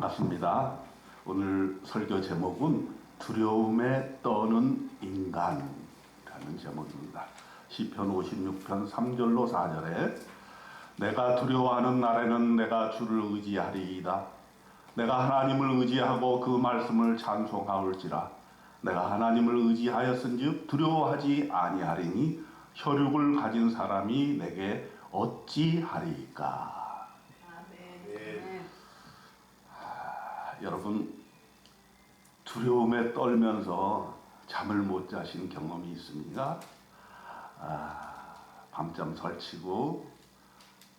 반갑습니다. 오늘 설교 제목은 두려움에 떠는 인간이라는 제목입니다. 시편 56편 3절로 4절에 내가 두려워하는 날에는 내가 주를 의지하리이다. 내가 하나님을 의지하고 그 말씀을 찬송하올지라. 내가 하나님을 의지하였은즉 두려워하지 아니하리니 혈육을 가진 사람이 내게 어찌하리이까. 여러분, 두려움에 떨면서 잠을 못 자신 경험이 있습니까? 밤잠 설치고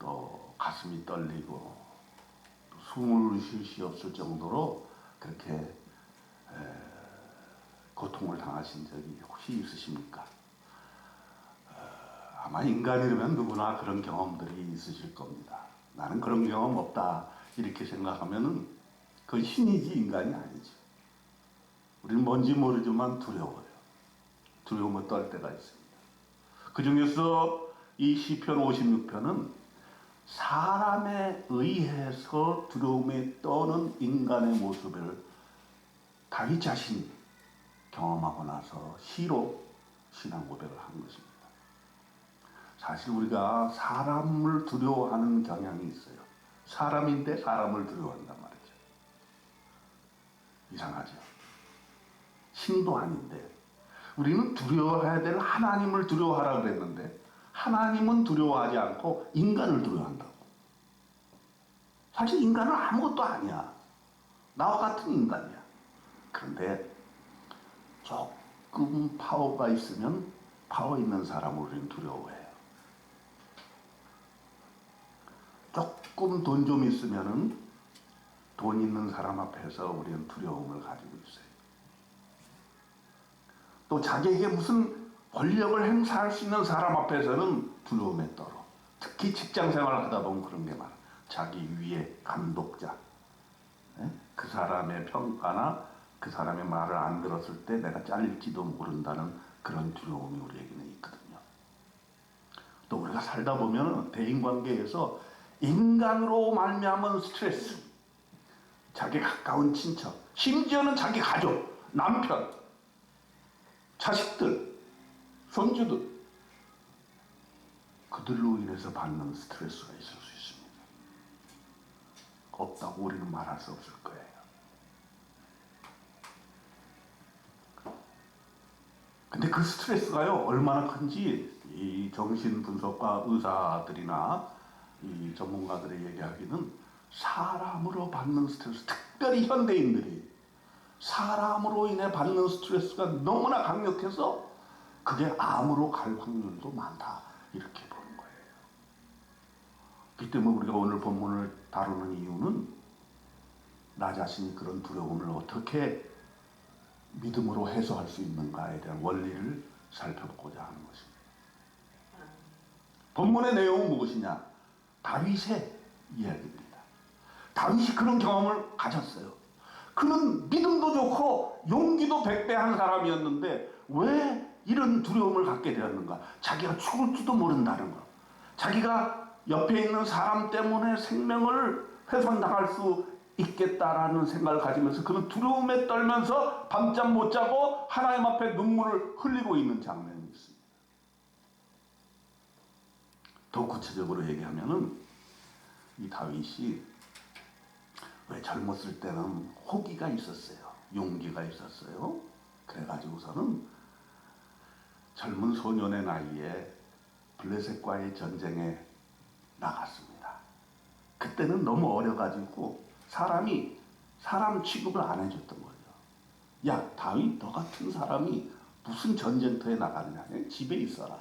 또 가슴이 떨리고 또 숨을 쉴 수 없을 정도로 그렇게 고통을 당하신 적이 혹시 있으십니까? 아마 인간이라면 누구나 그런 경험들이 있으실 겁니다. 나는 그런 경험 없다 이렇게 생각하면은 그건 신이지 인간이 아니죠. 우리는 뭔지 모르지만 두려워요. 두려움을 떨 때가 있습니다. 그 중에서 이 시편 56편은 사람에 의해서 두려움에 떠는 인간의 모습을 다윗 자신이 경험하고 나서 시로 신앙 고백을 한 것입니다. 사실 우리가 사람을 두려워하는 경향이 있어요. 사람인데 사람을 두려워한단 말이죠. 이상하죠. 신도 아닌데 우리는 두려워해야 될 하나님을 두려워하라 그랬는데 하나님은 두려워하지 않고 인간을 두려워한다고. 사실 인간은 아무것도 아니야. 나와 같은 인간이야. 그런데 조금 파워가 있으면 파워 있는 사람을 우리는 두려워해요. 조금 돈 좀 있으면은 돈 있는 사람 앞에서 우리는 두려움을 가지고 있어요. 또 자기에게 무슨 권력을 행사할 수 있는 사람 앞에서는 두려움에 떨어. 특히 직장 생활을 하다 보면 그런 게 많아. 자기 위에 감독자, 그 사람의 평가나 그 사람의 말을 안 들었을 때 내가 잘릴지도 모른다는 그런 두려움이 우리에게는 있거든요. 또 우리가 살다 보면 대인관계에서 인간으로 말미암은 스트레스, 자기 가까운 친척, 심지어는 자기 가족, 남편, 자식들, 손주들, 그들로 인해서 받는 스트레스가 있을 수 있습니다. 없다고 우리는 말할 수 없을 거예요. 근데 그 스트레스가요, 얼마나 큰지 이 정신분석과 의사들이나 이 전문가들의 얘기하기는 사람으로 받는 스트레스, 특별히 현대인들이 사람으로 인해 받는 스트레스가 너무나 강력해서 그게 암으로 갈 확률도 많다 이렇게 보는 거예요. 그 때문에 우리가 오늘 본문을 다루는 이유는 나 자신이 그런 두려움을 어떻게 믿음으로 해소할 수 있는가에 대한 원리를 살펴보고자 하는 것입니다. 본문의 내용은 무엇이냐? 다윗의 이야기입니다. 다윗이 그런 경험을 가졌어요. 그는 믿음도 좋고 용기도 백배한 사람이었는데 왜 이런 두려움을 갖게 되었는가? 자기가 죽을지도 모른다는 것, 자기가 옆에 있는 사람 때문에 생명을 훼손당할 수 있겠다라는 생각을 가지면서 그는 두려움에 떨면서 밤잠 못 자고 하나님 앞에 눈물을 흘리고 있는 장면이 있습니다. 더 구체적으로 얘기하면은 이 다윗이 왜 젊었을 때는 호기가 있었어요. 용기가 있었어요. 그래가지고서는 젊은 소년의 나이에 블레셋과의 전쟁에 나갔습니다. 그때는 너무 어려가지고 사람이 사람 취급을 안 해줬던 거예요. 야, 다윗 너 같은 사람이 무슨 전쟁터에 나가느냐? 그냥 집에 있어라.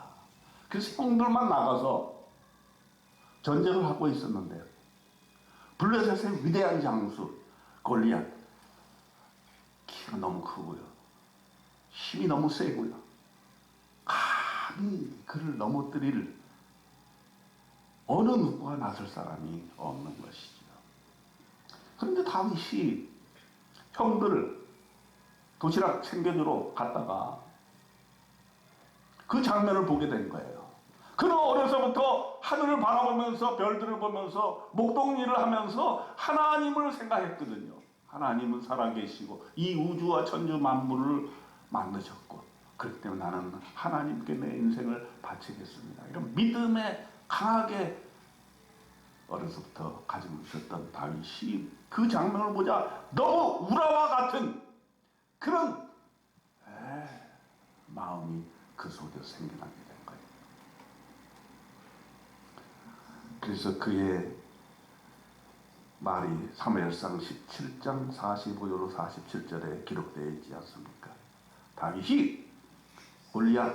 그래서 형들만 나가서 전쟁을 하고 있었는데 블레셋의 위대한 장수 골리앗, 키가 너무 크고요, 힘이 너무 세고요, 감히 그를 넘어뜨릴 어느 누구가 나설 사람이 없는 것이죠. 그런데 다윗이 형들을 도시락 챙겨주러 갔다가 그 장면을 보게 된 거예요. 그는 어려서부터 하늘을 바라보면서 별들을 보면서 목동일을 하면서 하나님을 생각했거든요. 하나님은 살아계시고 이 우주와 천주 만물을 만드셨고, 그렇기 때문에 나는 하나님께 내 인생을 바치겠습니다. 이런 믿음에 강하게 어려서부터 가지고 있었던 다윗이 그 장면을 보자 너무 우라와 같은 그런 마음이 그 속에서 생겨나게 된 거예요. 그래서 그의 말이 사무엘상 17장 45절로 47절에 기록되어 있지 않습니까? 다윗이 골리앗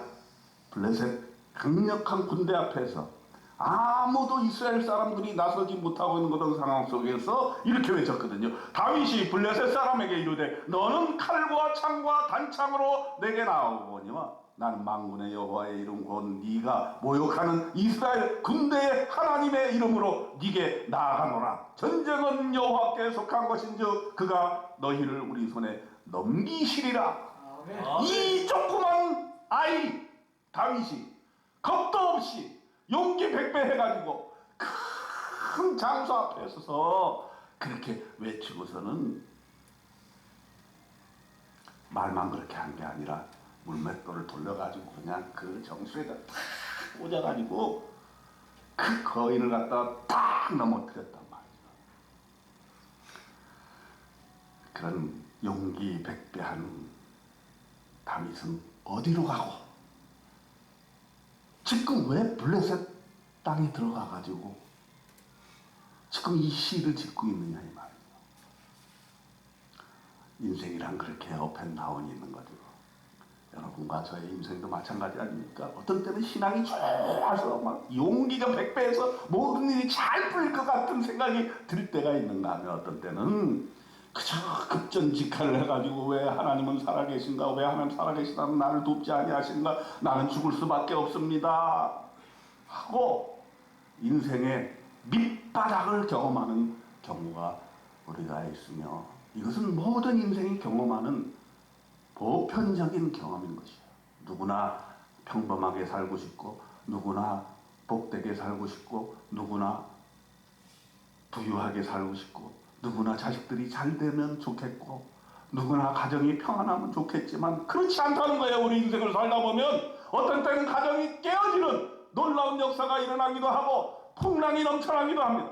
블레셋 강력한 군대 앞에서 아무도 이스라엘 사람들이 나서지 못하고 있는 그런 상황 속에서 이렇게 외쳤거든요. 다윗이 블레셋 사람에게 이르되 너는 칼과 창과 단창으로 내게 나오거니와 나는 만군의 여호와의 이름 곧 네가 모욕하는 이스라엘 군대의 하나님의 이름으로 네게 나아가노라. 전쟁은 여호와께 속한 것인즉 그가 너희를 우리 손에 넘기시리라. 이 조그만 아이 다윗이 겁도 없이 용기 백배 해가지고 큰 장소 앞에 서서 그렇게 외치고서는 말만 그렇게 한 게 아니라 물맷돌을 돌려가지고 그냥 그 정수에다 탁 꽂아가지고 그 거인을 갖다가 탁 넘어뜨렸단 말이죠. 그런 용기 백배한 다윗은 어디로 가고 지금 왜 블레셋 땅에 들어가가지고 지금 이 시를 짓고 있느냐 이 말이에요. 인생이란 그렇게 업앤다운이 있는 거죠. 여러분과 저의 인생도 마찬가지 아닙니까? 어떤 때는 신앙이 좋아서 막 용기가 백배해서 모든 일이 잘 풀릴 것 같은 생각이 들 때가 있는가 하면 어떤 때는 그저 급전직하를 해가지고 왜 하나님은 살아계신가, 왜 하나님 살아계시다면 나를 돕지 아니하신가, 나는 죽을 수밖에 없습니다 하고 인생의 밑바닥을 경험하는 경우가 우리가 있으며, 이것은 모든 인생이 경험하는 보편적인 경험인 것이에요. 누구나 평범하게 살고 싶고, 누구나 복되게 살고 싶고, 누구나 부유하게 살고 싶고, 누구나 자식들이 잘 되면 좋겠고, 누구나 가정이 평안하면 좋겠지만 그렇지 않다는 거예요. 우리 인생을 살다 보면 어떤 때는 가정이 깨어지는 놀라운 역사가 일어나기도 하고 풍랑이 넘쳐나기도 합니다.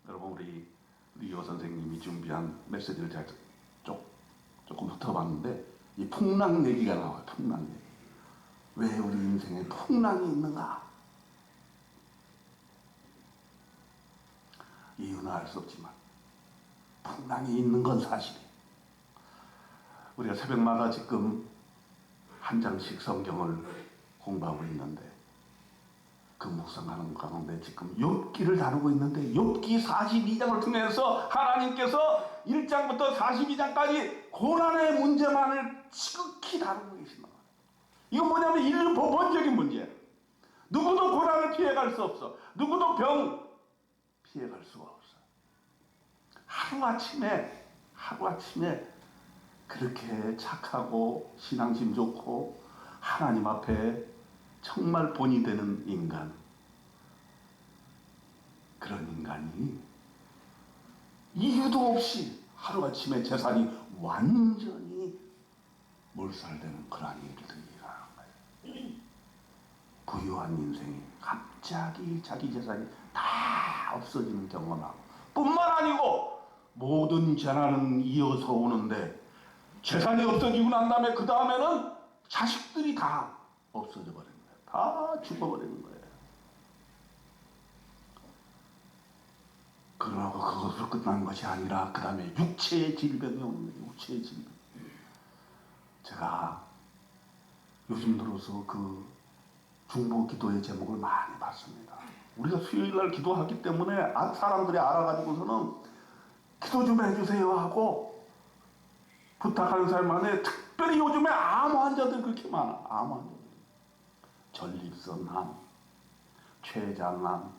여러분, 우리 리오 선생님이 준비한 메시지를 제가 조금 훑어봤는데 이 풍랑 얘기가 나와요. 풍랑 얘기. 왜 우리 인생에 풍랑이 있는가? 이유는 알 수 없지만 풍랑이 있는 건 사실이에요. 우리가 새벽마다 지금 한 장씩 성경을 공부하고 있는데 그 묵상하는 가운데 지금 욥기를 다루고 있는데 욥기 42장을 통해서 하나님께서 1장부터 42장까지 고난의 문제만을 지극히 다루고 계신다. 이건 뭐냐면 인류 보편적인 문제예요. 누구도 고난을 피해갈 수 없어. 누구도 병 피해갈 수가 없어. 하루아침에 그렇게 착하고 신앙심 좋고 하나님 앞에 정말 본이 되는 인간, 그런 인간이 이유도 없이 하루아침에 재산이 완전히 몰살되는 그런 일들이 일어나는 거예요. 부유한 인생이 갑자기 자기 재산이 다 없어지는 경험하고, 뿐만 아니고 모든 재난은 이어서 오는데 재산이 없어지고 난 다음에 그 다음에는 자식들이 다 없어져 버린 거예요. 다 죽어버리는 거예요. 그러고 그것으로 끝난 것이 아니라 그 다음에 육체의 질병이 오는 거예요. 육체의 질병. 제가 요즘 들어서 그 중보 기도의 제목을 많이 봤습니다. 우리가 수요일날 기도하기 때문에 사람들이 알아가지고서는 기도 좀 해주세요 하고 부탁하는 사람 안에 특별히 요즘에 암 환자들이 그렇게 많아. 암 환자들. 전립선암, 췌장암,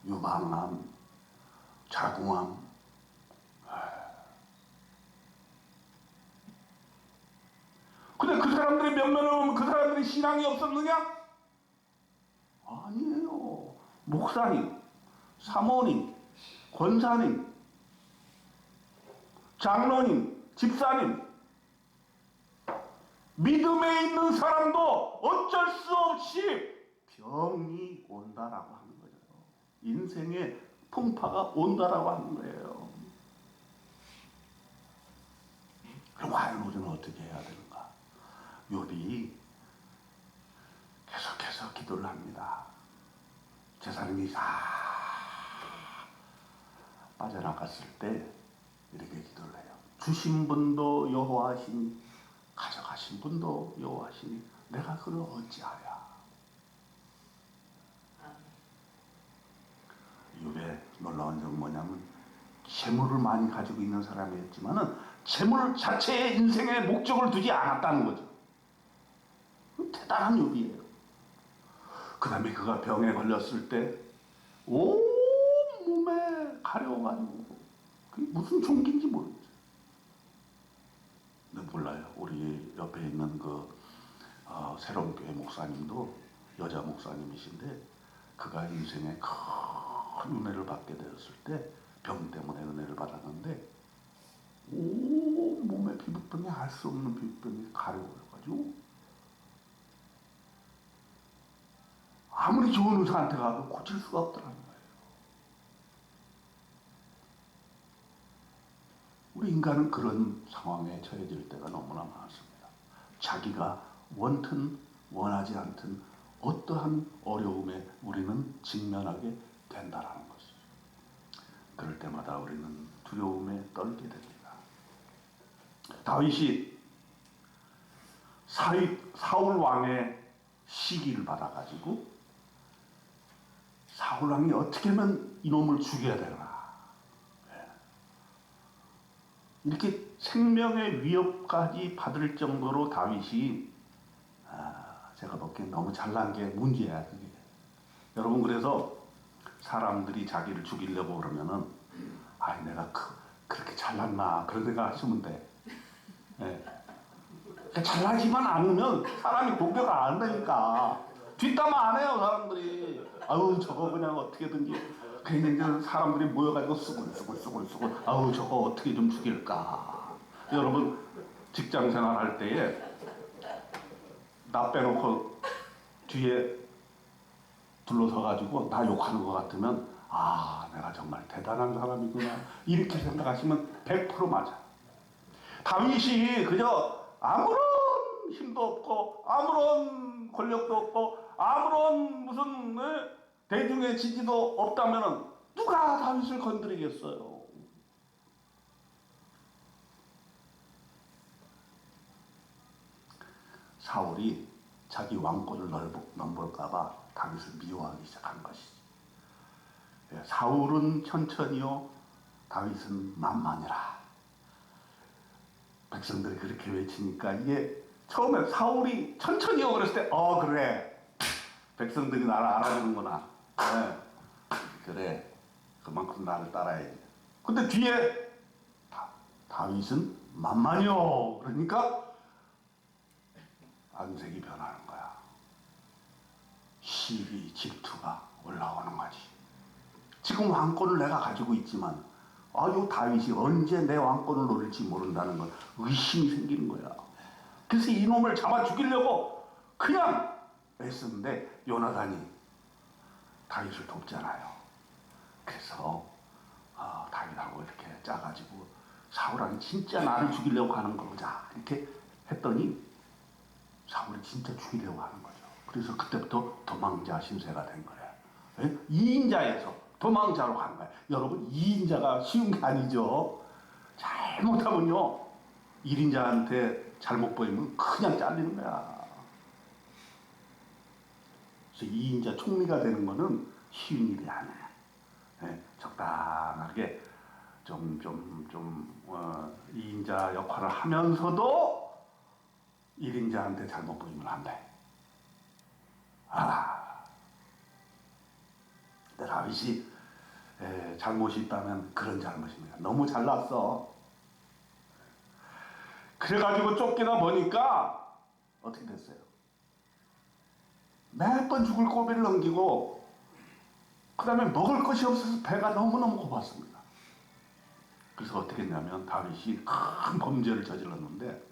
유방암, 자궁암. 근데 그 사람들이 몇몇 오면 그 사람들이 신앙이 없었느냐? 목사님, 사모님, 권사님, 장로님, 집사님, 믿음에 있는 사람도 어쩔 수 없이 병이 온다라고 하는 거죠. 인생의 풍파가 온다라고 하는 거예요. 그럼 과연 우리는 어떻게 해야 되는가? 욥이 계속해서 기도를 합니다. 제사장이 다 빠져나갔을 때 이렇게 기도를 해요. 주신 분도 여호와시니 가져가신 분도 여호와시니 내가 그를 어찌하랴. 욥의 놀라운 점은 뭐냐면 재물을 많이 가지고 있는 사람이었지만은 재물 자체에 인생의 목적을 두지 않았다는 거죠. 대단한 욥이에요. 그 다음에 그가 병에 걸렸을 때 온몸에 가려워가지고 그게 무슨 종기인지 모르겠어요. 근데 몰라요. 우리 옆에 있는 새로운 교회 목사님도 여자 목사님이신데 그가 인생에 큰 은혜를 받게 되었을 때 병 때문에 은혜를 받았는데 온몸에 피부병이 알 수 없는 피부병이 가려워가지고 아무리 좋은 의사한테 가도 고칠 수가 없더라는 거예요. 우리 인간은 그런 상황에 처해질 때가 너무나 많습니다. 자기가 원튼 원하지 않든 어떠한 어려움에 우리는 직면하게 된다라는 것이죠. 그럴 때마다 우리는 두려움에 떨게 됩니다. 다윗이 사울 왕의 시기를 받아가지고 사울 왕이 어떻게 하면 이놈을 죽여야 되나, 이렇게 생명의 위협까지 받을 정도로 다윗이 제가 보기엔 너무 잘난 게 문제야. 그게. 여러분, 그래서 사람들이 자기를 죽이려고 그러면은 아이 내가 그렇게 잘났나 그런 생각 하시면 돼. 네. 그러니까 잘나지만 않으면 사람이 공개가 안 되니까 뒷담화 안 해요. 사람들이 아유 저거 그냥 어떻게든지 괜히 사람들이 모여가지고 수굴 아유 저거 어떻게 좀 죽일까. 여러분 직장 생활할 때에 나 빼놓고 뒤에 둘러서가지고 나 욕하는 것 같으면 내가 정말 대단한 사람이구나 이렇게 생각하시면 100% 맞아. 다윗이 그저 아무런 힘도 없고 아무런 권력도 없고 아무런 무슨 대중의 지지도 없다면 누가 다윗을 건드리겠어요. 사울이 자기 왕권을 넘볼까봐 다윗을 미워하기 시작한 것이지. 사울은 천천히요 다윗은 만만이라. 백성들이 그렇게 외치니까 이게 처음에 사울이 천천히요 그랬을 때 그래 백성들이 나를 알아주는구나. 그래 그만큼 나를 따라야지. 근데 뒤에 다윗은 만만이요 그러니까 안색이 변하는 거야. 시기 질투가 올라오는 거지. 지금 왕권을 내가 가지고 있지만 요 다윗이 언제 내 왕권을 노릴지 모른다는 건 의심이 생기는 거야. 그래서 이놈을 잡아 죽이려고 그냥 애쓰는데 요나단이 다윗을 돕잖아요. 그래서 다윗하고 이렇게 짜가지고 사울왕이 진짜 나를 죽이려고 하는 거보자 이렇게 했더니 사울이 진짜 죽이려고 하는 거죠. 그래서 그때부터 도망자 신세가 된 거예요. 2인자에서 도망자로 간 거예요. 여러분 2인자가 쉬운 게 아니죠. 잘못하면요 1인자한테 잘못 보이면 그냥 잘리는 거야. 그래서 2인자 총리가 되는 거는 쉬운 일이 아니에요. 적당하게 좀 2인자 역할을 하면서도 1인자한테 잘못 보이면 안 돼. 근데 다윗이 잘못이 있다면 그런 잘못입니다. 너무 잘났어. 그래가지고 쫓기다 보니까 어떻게 됐어요? 몇 번 죽을 고비를 넘기고 그 다음에 먹을 것이 없어서 배가 너무너무 고팠습니다. 그래서 어떻게 했냐면 다윗이 큰 범죄를 저질렀는데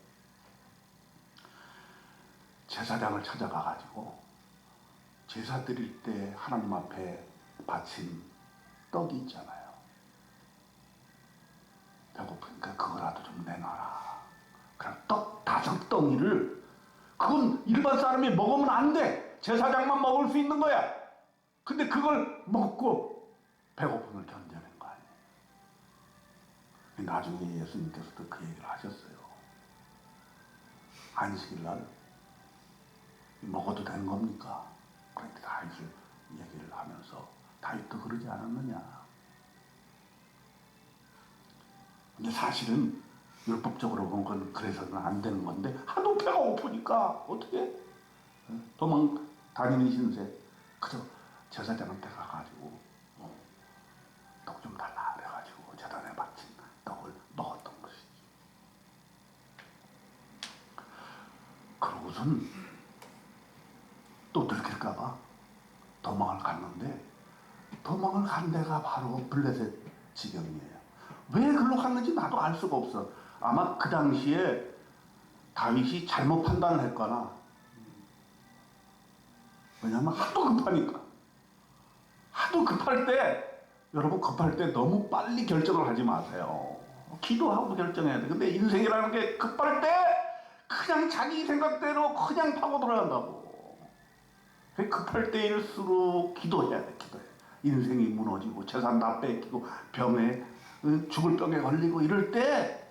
제사장을 찾아가가지고 제사 드릴 때 하나님 앞에 바친 떡이 있잖아요. 배고프니까 그거라도 좀 내놔라. 그럼 떡 5덩이를, 그건 일반 사람이 먹으면 안 돼. 제사장만 먹을 수 있는 거야. 근데 그걸 먹고 배고픔을 견뎌낸 거 아니에요. 나중에 예수님께서도 그 얘기를 하셨어요. 안식일 날 먹어도 되는 겁니까? 그런데 다윗을 얘기를 하면서 다윗도 그러지 않았느냐. 근데 사실은 율법적으로 본 건 그래서는 안 되는 건데 하도 배가 고프니까 어떻게 도망 다니는 신세. 그저 제사장한테 가가지고 떡 좀 달라 그래가지고 제단에 바친 떡을 먹었던 것이지. 그러고선 또 들킬까봐 도망을 갔는데, 도망을 간 데가 바로 블레셋 지경이에요. 왜 그걸로 갔는지 나도 알 수가 없어. 아마 그 당시에 다윗이 잘못 판단을 했거나, 왜냐면 하도 급하니까. 하도 급할 때, 여러분 급할 때 너무 빨리 결정을 하지 마세요. 기도하고 결정해야 돼. 근데 인생이라는 게 급할 때 그냥 자기 생각대로 그냥 파고 들어간다고. 급할 때일수록 기도해야 돼. 기도해. 인생이 무너지고 재산 다 뺏기고 병에 죽을 병에 걸리고 이럴 때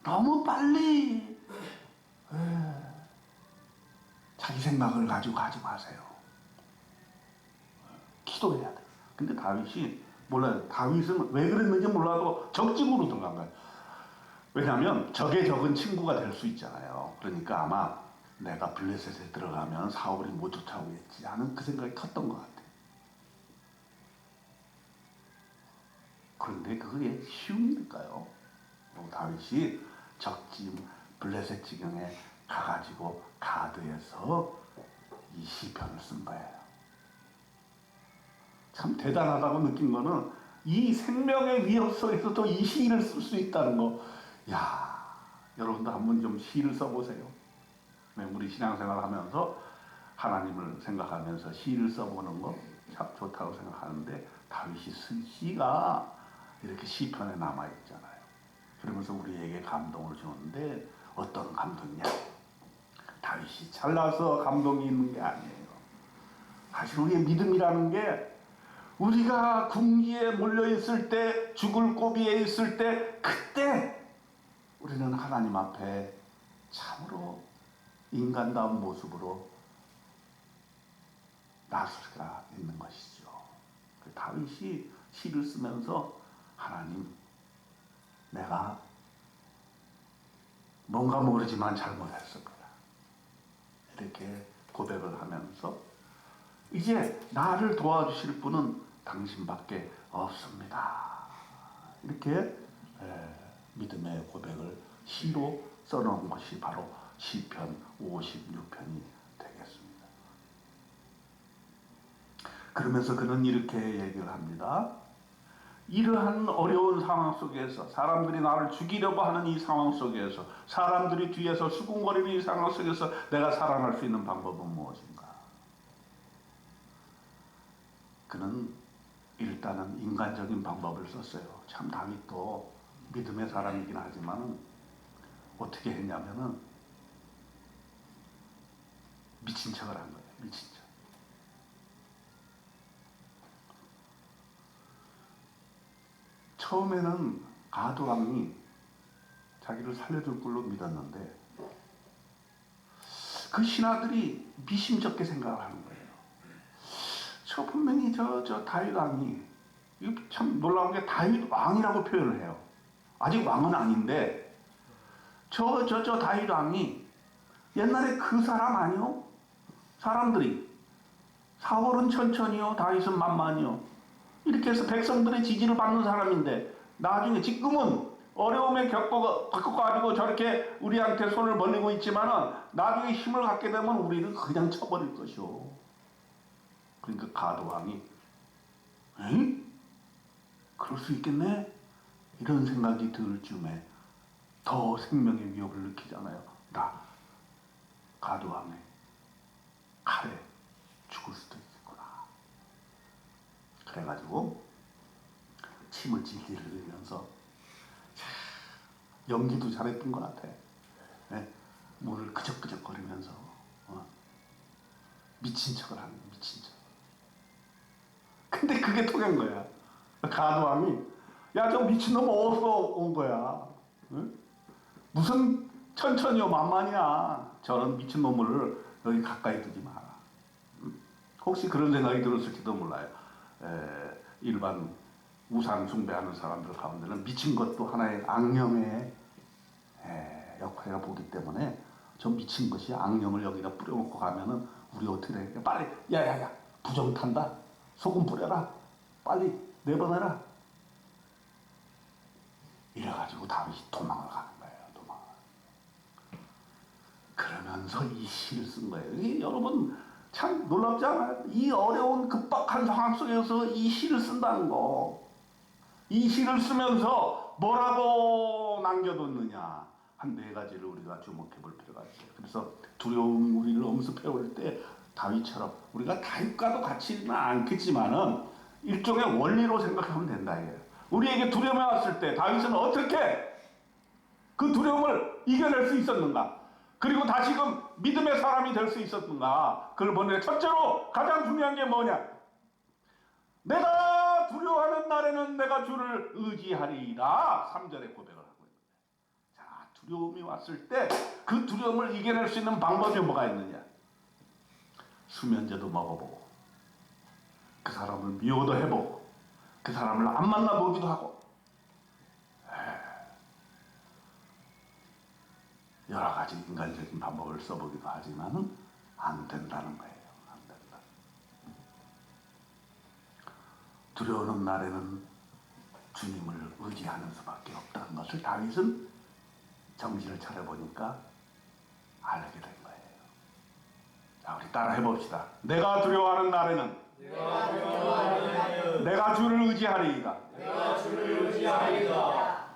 너무 빨리 자기 생각을 가지고 가지 마세요. 기도해야 돼. 근데 다윗이 몰라요. 다윗은 왜 그랬는지 몰라도 적직으로 들어간 거예요. 왜냐하면 적의 적은 친구가 될 수 있잖아요. 그러니까 아마 내가 블레셋에 들어가면 사울이 못 쫓아오겠지 하는 그 생각이 컸던 것 같아요. 그런데 그게 쉬운 일일까요? 다윗이 적지 블레셋 지경에 가가지고 가드에서 이 시편을 쓴 거예요. 참 대단하다고 느낀 거는 이 생명의 위협 속에서도 이 시를 쓸 수 있다는 거. 야, 여러분도 한번 좀 시를 써보세요. 우리 신앙생활 하면서 하나님을 생각하면서 시를 써보는 거 참 좋다고 생각하는데, 다윗이 쓴 시가 이렇게 시편에 남아있잖아요. 그러면서 우리에게 감동을 주는데 어떤 감동이냐? 다윗이 잘나서 감동이 있는 게 아니에요. 사실 우리의 믿음이라는 게 우리가 궁지에 몰려있을 때, 죽을 고비에 있을 때, 그때 우리는 하나님 앞에 참으로 인간다운 모습으로 나설 수가 있는 것이죠. 다윗이 시를 쓰면서 하나님, 내가 뭔가 모르지만 잘못했을 거다. 이렇게 고백을 하면서 이제 나를 도와주실 분은 당신밖에 없습니다. 이렇게 믿음의 고백을 시로 써놓은 것이 바로 시편 56편이 되겠습니다. 그러면서 그는 이렇게 얘기를 합니다. 이러한 어려운 상황 속에서, 사람들이 나를 죽이려고 하는 이 상황 속에서, 사람들이 뒤에서 수군거리는 이 상황 속에서 내가 살아날 수 있는 방법은 무엇인가? 그는 일단은 인간적인 방법을 썼어요. 참 다윗도 믿음의 사람이긴 하지만 어떻게 했냐면은 미친 척을 한 거예요. 미친 척. 처음에는 가드왕이 자기를 살려줄 걸로 믿었는데 그 신하들이 미심쩍게 생각을 하는 거예요. 저 분명히 저 다윗 왕이, 이거 참 놀라운 게 다윗 왕이라고 표현을 해요. 아직 왕은 아닌데 저 다윗 왕이 옛날에 그 사람 아니요? 사람들이 사울은 천천히요, 다윗은 만만히요. 이렇게 해서 백성들의 지지를 받는 사람인데 나중에 지금은 어려움에 겪어가지고 저렇게 우리한테 손을 벌리고 있지만은 나중에 힘을 갖게 되면 우리는 그냥 쳐버릴 것이오. 그러니까 가드왕이 응? 그럴 수 있겠네? 이런 생각이 들 즈음에 더 생명의 위협을 느끼잖아요. 나 가두암에 칼에 죽을 수도 있겠구나. 그래가지고 침을 질질 흘리면서 연기도 잘했던 것 같아. 네? 물을 끄적끄적거리면서 미친 척을 하는 거야, 미친 척. 근데 그게 통한 거야. 가두암이 야, 저 미친놈 어디서 온 거야? 응? 무슨 천천히요 만만이야. 저런 미친놈을 여기 가까이 두지 마라. 혹시 그런 생각이 들었을지도 몰라요. 일반 우상 숭배하는 사람들 가운데는 미친 것도 하나의 악령의 역할이라 보기 때문에 저 미친 것이 악령을 여기다 뿌려놓고 가면은 우리 어떻게 돼? 빨리 야야야 부정 탄다. 소금 뿌려라. 빨리 내보내라. 이래가지고 다윗이 도망을 가는 거예요. 도망을. 그러면서 이 시를 쓴 거예요. 이게 여러분 참 놀랍지 않아요? 이 어려운 급박한 상황 속에서 이 시를 쓴다는 거. 이 시를 쓰면서 뭐라고 남겨뒀느냐. 한 네 가지를 우리가 주목해 볼 필요가 있어요. 그래서 두려움 우리를 엄습해 올 때 다윗처럼 우리가 다윗과도 같지는 않겠지만은 일종의 원리로 생각하면 된다 이거예요. 우리에게 두려움이 왔을 때 다윗은 어떻게 그 두려움을 이겨낼 수 있었는가? 그리고 다시금 믿음의 사람이 될 수 있었는가? 그걸 보는데 첫째로 가장 중요한 게 뭐냐? 내가 두려워하는 날에는 내가 주를 의지하리이다. 3절에 고백을 하고 있는 거예요. 자, 두려움이 왔을 때 그 두려움을 이겨낼 수 있는 방법이 뭐가 있느냐? 수면제도 먹어보고 그 사람을 미워도 해보고 그 사람을 안 만나보기도 하고 여러 가지 인간적인 방법을 써보기도 하지만은 안 된다는 거예요. 안 된다. 두려우는 날에는 주님을 의지하는 수밖에 없다는 것을 다윗은 정신을 차려보니까 알게 된 거예요. 자, 우리 따라 해봅시다. 내가 두려워하는 날에는 내가 주를 의지하리이다.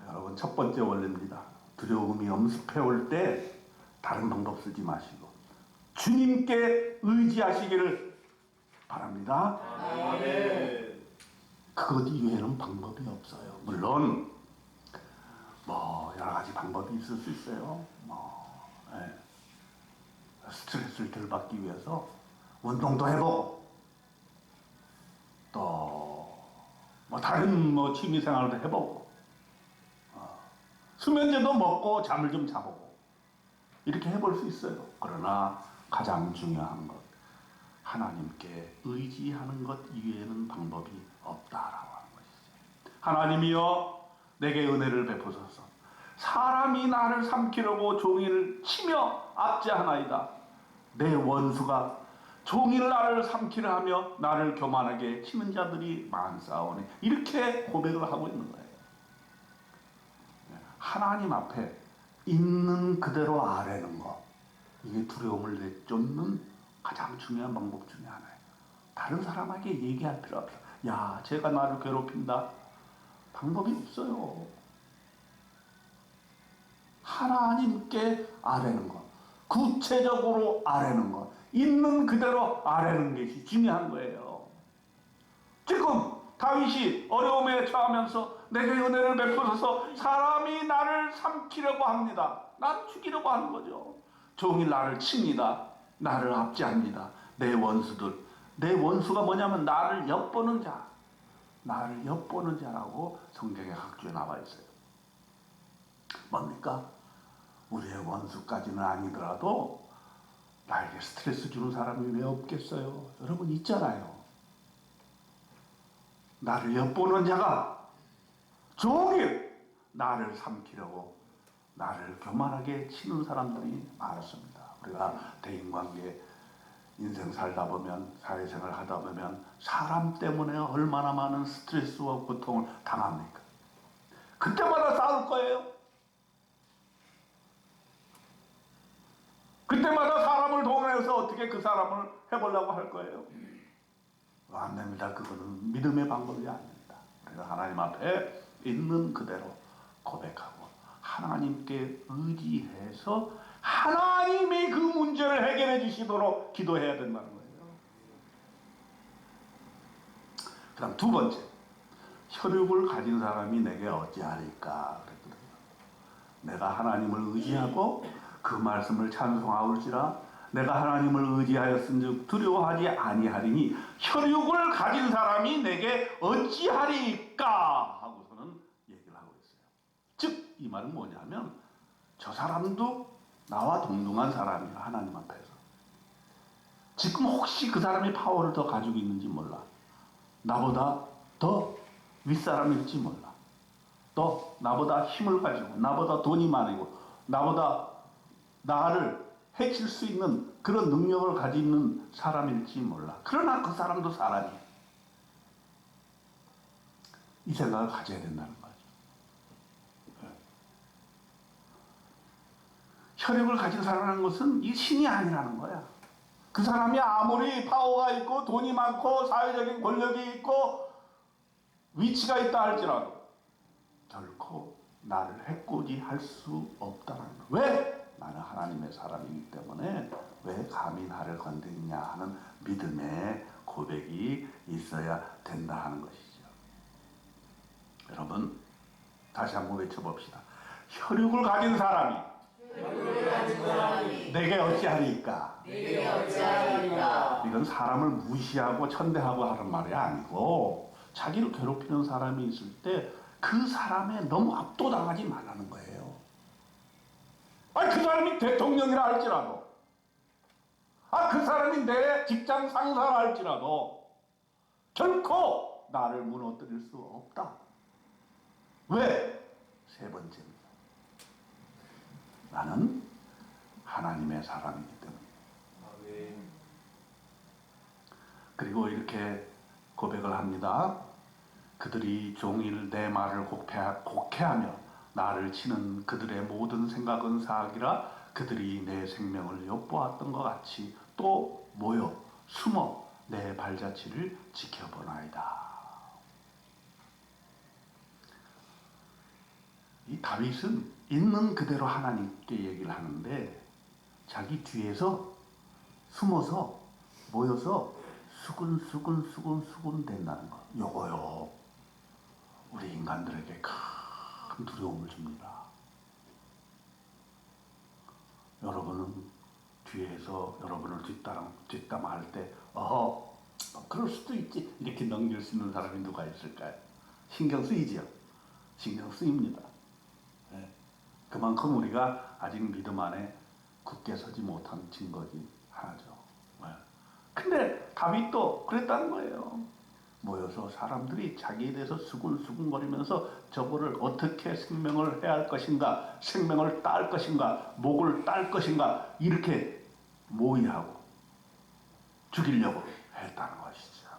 여러분 첫 번째 원리입니다. 두려움이 엄습해 올 때 다른 방법 쓰지 마시고 주님께 의지하시기를 바랍니다. 아멘. 그것 이외에는 방법이 없어요. 물론 뭐 여러 가지 방법이 있을 수 있어요. 스트레스를 덜 받기 위해서 운동도 해보고 또 뭐 다른 뭐 취미 생활도 해보고 수면제도 먹고 잠을 좀 자보고 이렇게 해볼 수 있어요. 그러나 가장 중요한 것 하나님께 의지하는 것 이외에는 방법이 없다라고 하는 것이죠. 하나님이여 내게 은혜를 베푸소서. 사람이 나를 삼키려고 종이를 치며 압제하나이다. 내 원수가 종일 나를 삼키려 하며 나를 교만하게 치는 자들이 많사오니 이렇게 고백을 하고 있는 거예요. 하나님 앞에 있는 그대로 아뢰는 것 이게 두려움을 내쫓는 가장 중요한 방법 중에 하나예요. 다른 사람에게 얘기할 필요 없어요. 야, 쟤가 나를 괴롭힌다. 방법이 없어요. 하나님께 아뢰는 것, 구체적으로 아뢰는 것, 있는 그대로 아뢰는 것이 중요한 거예요. 지금 다윗이 어려움에 처하면서 내게 은혜를 베푸소서. 사람이 나를 삼키려고 합니다. 나를 죽이려고 하는 거죠. 종일 나를 칩니다. 나를 압제합니다. 내 원수들. 내 원수가 뭐냐면 나를 엿보는 자. 나를 엿보는 자라고 성경에 각주에 나와 있어요. 뭡니까? 우리의 원수까지는 아니더라도 나에게 스트레스 주는 사람이 왜 없겠어요? 여러분 있잖아요. 나를 엿보는 자가 종일 나를 삼키려고 나를 교만하게 치는 사람들이 많습니다. 우리가 대인관계 인생 살다 보면 사회생활 하다 보면 사람 때문에 얼마나 많은 스트레스와 고통을 당합니까? 그때마다 싸울 거예요. 그때마다 사람을 동원해서 어떻게 그 사람을 해보려고 할 거예요. 안 됩니다. 그거는 믿음의 방법이 아닙니다. 그래서 하나님 앞에 있는 그대로 고백하고 하나님께 의지해서 하나님이 그 문제를 해결해 주시도록 기도해야 된다는 거예요. 그 다음 두 번째, 혈육을 가진 사람이 내게 어찌하리까 그랬거든요. 내가 하나님을 의지하고 그 말씀을 찬송하올지라 내가 하나님을 의지하였은즉 두려워하지 아니하리니 혈육을 가진 사람이 내게 어찌하리까 하고서는 얘기를 하고 있어요. 즉 이 말은 뭐냐면 저 사람도 나와 동등한 사람이야. 하나님 앞에서. 지금 혹시 그 사람이 파워를 더 가지고 있는지 몰라. 나보다 더 윗사람일지 몰라. 또 나보다 힘을 가지고 나보다 돈이 많고 나보다 나를 해칠 수 있는 그런 능력을 가지는 사람일지 몰라. 그러나 그 사람도 사람이야. 이 생각을 가져야 된다는 거죠. 혈육을 가진 사람이라는 것은 이 신이 아니라는 거야. 그 사람이 아무리 파워가 있고 돈이 많고 사회적인 권력이 있고 위치가 있다 할지라도 결코 나를 해코지 할 수 없다는 거야. 왜? 나는 하나님의 사람이기 때문에 왜 감히 나를 건드리냐 하는 믿음의 고백이 있어야 된다 하는 것이죠. 여러분 다시 한번 외쳐봅시다. 혈육을 가진 사람이 내게 어찌하리까? 이건 사람을 무시하고 천대하고 하는 말이 아니고 자기를 괴롭히는 사람이 있을 때 그 사람에 너무 압도당하지 말라는 거예요. 아니 그 사람이 대통령이라 할지라도 그 사람이 내 직장 상사라 할지라도 결코 나를 무너뜨릴 수 없다. 왜? 세 번째입니다. 나는 하나님의 사람이기 때문에. 그리고 이렇게 고백을 합니다. 그들이 종일 내 말을 곡해하며 나를 치는 그들의 모든 생각은 사악이라 그들이 내 생명을 엿보았던 것 같이 또 모여 숨어 내 발자취를 지켜보나이다. 이 다윗은 있는 그대로 하나님께 얘기를 하는데 자기 뒤에서 숨어서 모여서 수근수근 된다는 거. 요거요. 우리 인간들에게 큰 두려움을 줍니다. 여러분은 뒤에서 여러분을 뒷담화할 때 그럴 수도 있지 이렇게 넘길 수 있는 사람이 누가 있을까요? 신경 쓰이지요. 신경 쓰입니다. 네. 그만큼 우리가 아직 믿음 안에 굳게 서지 못한 증거지 하나죠. 네. 근데 다윗도 그랬다는 거예요. 모여서 사람들이 자기에 대해서 수근수근거리면서 저거를 어떻게 생명을 해야 할 것인가, 생명을 딸 것인가, 목을 딸 것인가 이렇게 모의하고 죽이려고 했다는 것이죠.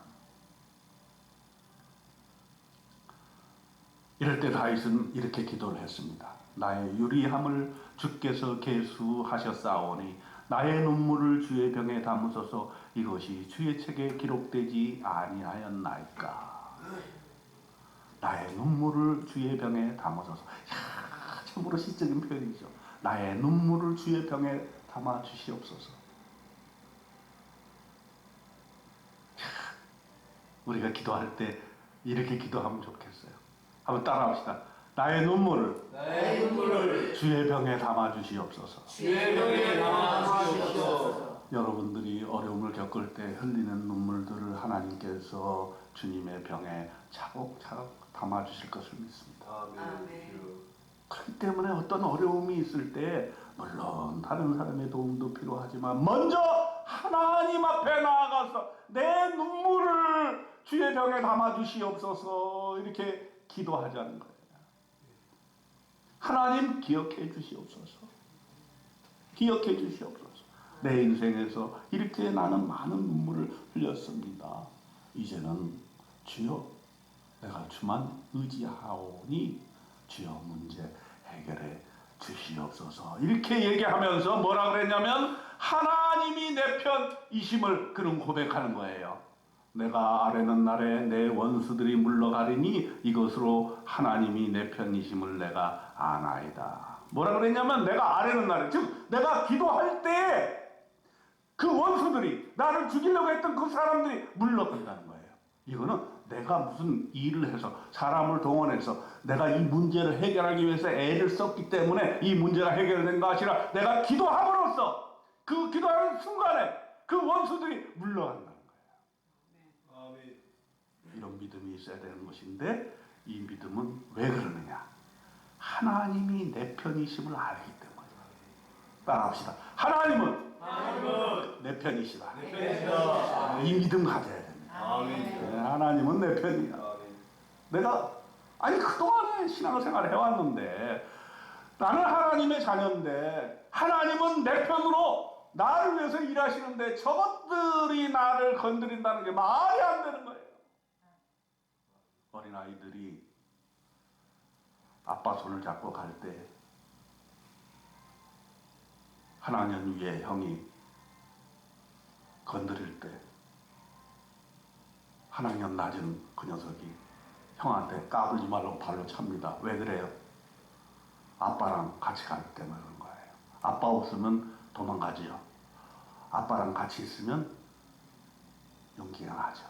이럴 때 다윗은 이렇게 기도를 했습니다. 나의 유리함을 주께서 계수하셨사오니 나의 눈물을 주의 병에 담으소서. 이것이 주의 책에 기록되지 아니하였나이까. 나의 눈물을 주의 병에 담으소서. 참으로 시적인 표현이죠. 나의 눈물을 주의 병에 담아 주시옵소서. 우리가 기도할 때 이렇게 기도하면 좋겠어요. 한번 따라합시다. 나의 눈물을 주의 병에 담아 주시옵소서. 주의 병에 담아 주시옵소서. 여러분들이 어려움을 겪을 때 흘리는 눈물들을 하나님께서 주님의 병에 차곡차곡 담아 주실 것을 믿습니다. 아멘. 그렇기 때문에 어떤 어려움이 있을 때 물론 다른 사람의 도움도 필요하지만 먼저 하나님 앞에 나아가서 내 눈물을 주의 병에 담아 주시옵소서 이렇게 기도하자는 거예요. 하나님 기억해 주시옵소서. 기억해 주시옵소서. 내 인생에서 이렇게 나는 많은 눈물을 흘렸습니다. 이제는 주여 내가 주만 의지하오니 주여 문제 해결해 주시옵소서. 이렇게 얘기하면서 뭐라 그랬냐면 하나님이 내 편이심을 그는 고백하는 거예요. 내가 아뢰는 날에 내 원수들이 물러가리니 이것으로 하나님이 내 편이심을 내가 아나이다. 뭐라 그랬냐면 내가 아뢰는 날에, 즉 내가 기도할 때에 그 원수들이, 나를 죽이려고 했던 그 사람들이 물러간다는 거예요. 이거는 내가 무슨 일을 해서, 사람을 동원해서 내가 이 문제를 해결하기 위해서 애를 썼기 때문에 이 문제가 해결된 것이 아니라 내가 기도함으로써 그 기도하는 순간에 그 원수들이 물러간다는 거예요. 아멘. 이런 믿음이 있어야 되는 것인데, 이 믿음은 왜 그러느냐? 하나님이 내 편이심을 알기 때문에. 따라합시다. 하나님은 내 편이시다. 이 믿음 가져야 됩니다. 네, 하나님은 내 편이야. 내가 그동안에 신앙생활을 해왔는데 나는 하나님의 자녀인데 하나님은 내 편으로 나를 위해서 일하시는데 저것들이 나를 건드린다는 게 말이 안 되는 거예요. 어린아이들이 아빠 손을 잡고 갈 때 한 학년 위에 형이 건드릴 때 한 학년 낮은 그 녀석이 형한테 까불지 말라고 발로 찹니다. 왜 그래요? 아빠랑 같이 가기 때문에 그런 거예요. 아빠 없으면 도망가지요. 아빠랑 같이 있으면 용기가 나죠.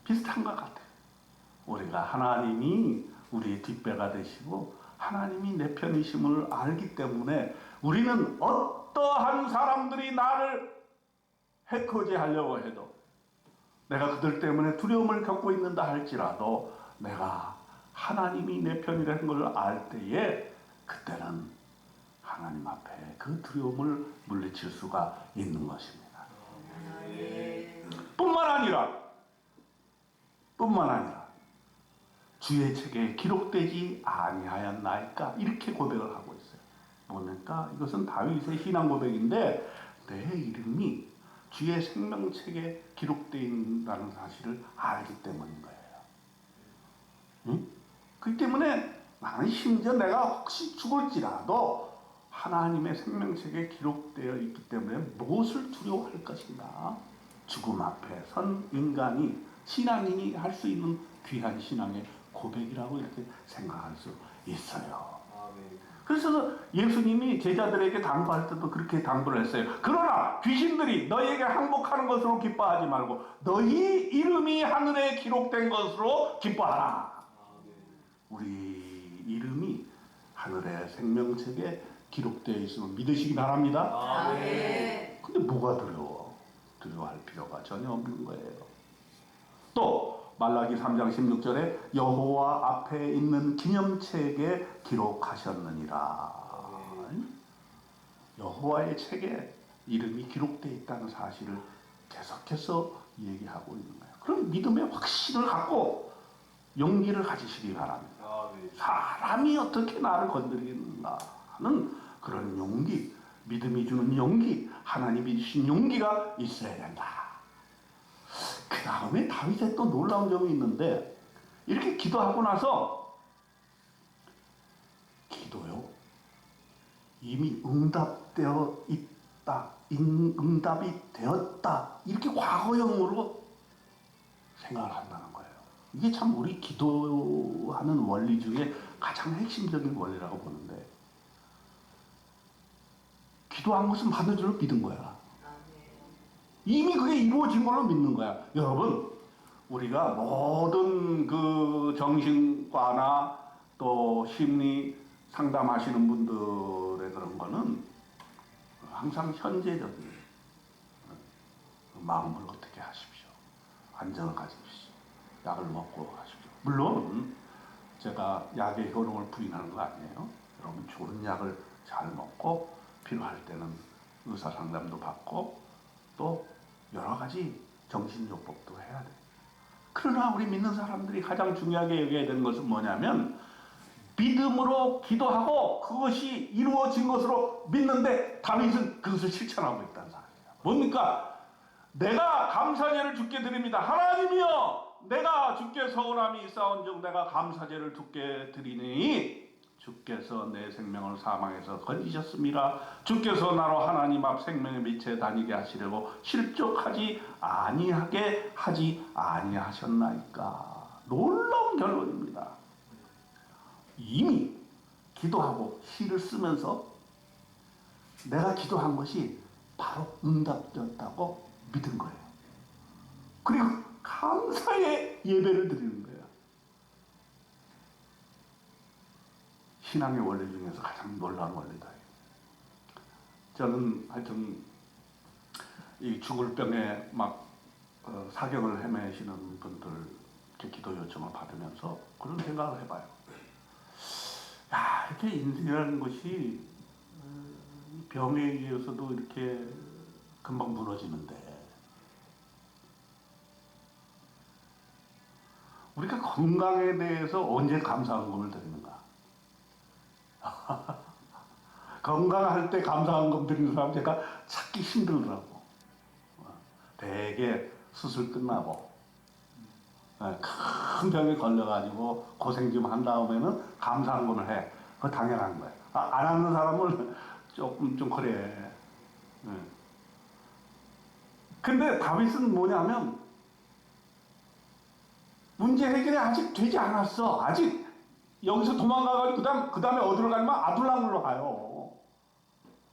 비슷한 것 같아요. 우리가 하나님이 우리의 뒷배가 되시고 하나님이 내 편이심을 알기 때문에 우리는 어떠한 사람들이 나를 해코지 하려고 해도, 내가 그들 때문에 두려움을 겪고 있는다 할지라도 내가 하나님이 내 편이라는 걸 알 때에 그때는 하나님 앞에 그 두려움을 물리칠 수가 있는 것입니다. 뿐만 아니라 주의 책에 기록되지 아니하였나이까, 이렇게 고백을 하고 있어요. 뭡니까? 이것은 다윗의 신앙 고백인데, 내 이름이 주의 생명책에 기록되어 있다는 사실을 알기 때문인 거예요. 응? 그렇기 때문에 나는 심지어 내가 혹시 죽을지라도 하나님의 생명책에 기록되어 있기 때문에 무엇을 두려워할 것인가? 죽음 앞에 선 인간이, 신앙인이 할 수 있는 귀한 신앙의 고백이라고 이렇게 생각할 수 있어요. 그래서 예수님이 제자들에게 당부할 때도 그렇게 당부를 했어요. 그러나 귀신들이 너희에게 항복하는 것으로 기뻐하지 말고 너희 이름이 하늘에 기록된 것으로 기뻐하라. 우리 이름이 하늘의 생명책에 기록되어 있음을 믿으시기 바랍니다. 근데 뭐가 두려워? 두려워할 필요가 전혀 없는 거예요. 또 말라기 3장 16절에 여호와 앞에 있는 기념책에 기록하셨느니라. 여호와의 책에 이름이 기록되어 있다는 사실을 계속해서 얘기하고 있는 거예요. 그럼 믿음의 확신을 갖고 용기를 가지시기 바랍니다. 사람이 어떻게 나를 건드리는가 하는 그런 용기, 믿음이 주는 용기, 하나님이 주신 용기가 있어야 된다. 그 다음에 다윗의 또 놀라운 점이 있는데, 이렇게 기도하고 나서 기도요, 이미 응답되어 있다, 응답이 되었다, 이렇게 과거형으로 생각을 한다는 거예요. 이게 참 우리 기도하는 원리 중에 가장 핵심적인 원리라고 보는데, 기도한 것은 받은 줄로 믿은 거야. 이미 그게 이루어진 걸로 믿는 거야. 여러분, 우리가 모든 그 정신과나 또 심리 상담하시는 분들의 그런 거는 항상 현재적인 마음을 어떻게 하십시오. 안정을 가지십시오. 약을 먹고 하십시오. 물론 제가 약의 효능을 부인하는 거 아니에요. 여러분, 좋은 약을 잘 먹고 필요할 때는 의사 상담도 받고 또 여러 가지 정신요법도 해야 돼. 그러나 우리 믿는 사람들이 가장 중요하게 여겨야 되는 것은 뭐냐면, 믿음으로 기도하고 그것이 이루어진 것으로 믿는데 다윗은 그것을 실천하고 있다는 사실이야. 뭡니까? 내가 감사제를 주께 드립니다. 하나님이여, 내가 주께 서운함이 있사온즉 내가 감사제를 주께 드리니 주께서 내 생명을 사망에서 건지셨습니다. 주께서 나로 하나님 앞 생명의 빛에 다니게 하시려고 실족하지 아니하게 하지 아니하셨나이까. 놀라운 결론입니다. 이미 기도하고 시를 쓰면서 내가 기도한 것이 바로 응답되었다고 믿은 거예요. 그리고 감사의 예배를 드리는 거예요. 신앙의 원리 중에서 가장 놀라운 원리다. 저는 하여튼 이 죽을 병에 막 사경을 헤매시는 분들 이렇게 기도 요청을 받으면서 그런 생각을 해봐요. 야, 이렇게 인생이라는 것이 병에 의해서도 이렇게 금방 무너지는데 우리가 건강에 대해서 언제 감사헌금을 드리는가? 건강할 때 감사헌금 드리는 사람 제가 찾기 힘들더라고. 대개 수술 끝나고 큰 병에 걸려가지고 고생 좀 한 다음에는 감사헌금을 해. 그거 당연한 거야. 안 하는 사람은 조금 좀 그래. 근데 다윗은 뭐냐면 문제 해결이 아직 되지 않았어. 아직 여기서 도망가가지고 그 다음에 어디로 가냐면 아둘람으로 가요.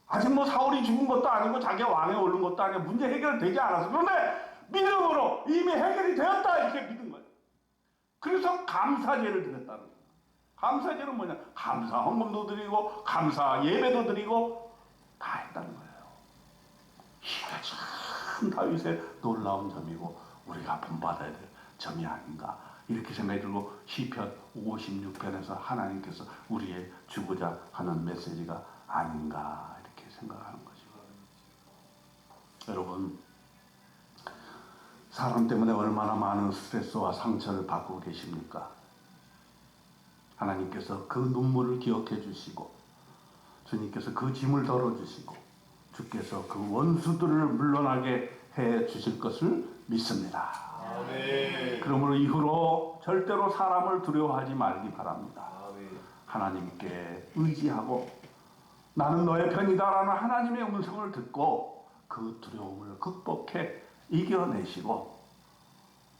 아직 뭐 사울이 죽은 것도 아니고 자기가 왕에 오른 것도 아니고 문제 해결되지 않았어. 그런데 믿음으로 이미 해결이 되었다 이렇게 믿은 거예요. 그래서 감사제를 드렸다는 거예요. 감사제는 뭐냐? 감사 헌금도 드리고 감사 예배도 드리고 다 했다는 거예요. 이게 참 다윗의 놀라운 점이고 우리가 본받아야 될 점이 아닌가 이렇게 생각이 들고 시편 56편에서 하나님께서 우리의 주고자 하는 메시지가 아닌가 이렇게 생각하는 거죠. 여러분, 사람 때문에 얼마나 많은 스트레스와 상처를 받고 계십니까? 하나님께서 그 눈물을 기억해 주시고 주님께서 그 짐을 덜어주시고 주께서 그 원수들을 물러나게 해 주실 것을 믿습니다. 아멘. 그러므로 이후로 절대로 사람을 두려워하지 말기 바랍니다. 아멘. 하나님께 의지하고 나는 너의 편이다라는 하나님의 음성을 듣고 그 두려움을 극복해 이겨내시고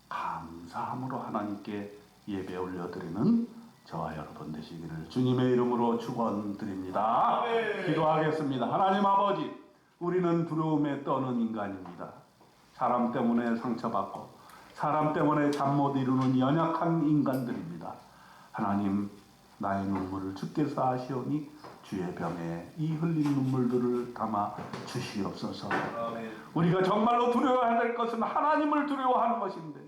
감사함으로 하나님께 예배 올려드리는 저와 여러분 되시기를 주님의 이름으로 축원드립니다. 아멘. 기도하겠습니다. 하나님 아버지, 우리는 두려움에 떠는 인간입니다. 사람 때문에 상처받고 사람 때문에 잠 못 이루는 연약한 인간들입니다. 하나님, 나의 눈물을 주께서 아시오니 주의 병에 이 흘린 눈물들을 담아 주시옵소서. 아멘. 우리가 정말로 두려워해야 될 것은 하나님을 두려워하는 것인데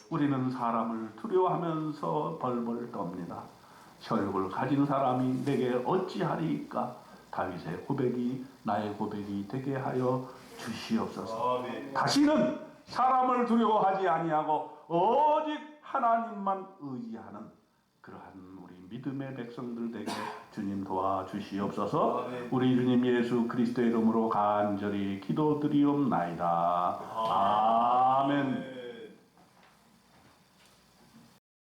우리는 사람을 두려워하면서 벌벌 떱니다. 혈육을 가진 사람이 내게 어찌하리이까? 다윗의 고백이 나의 고백이 되게 하여 주시옵소서. 아멘. 다시는 사람을 두려워하지 아니하고 오직 하나님만 의지하는 그러한 우리 믿음의 백성들 되게 주님 도와주시옵소서. 아멘. 우리 주님 예수 그리스도의 이름으로 간절히 기도드리옵나이다. 아멘.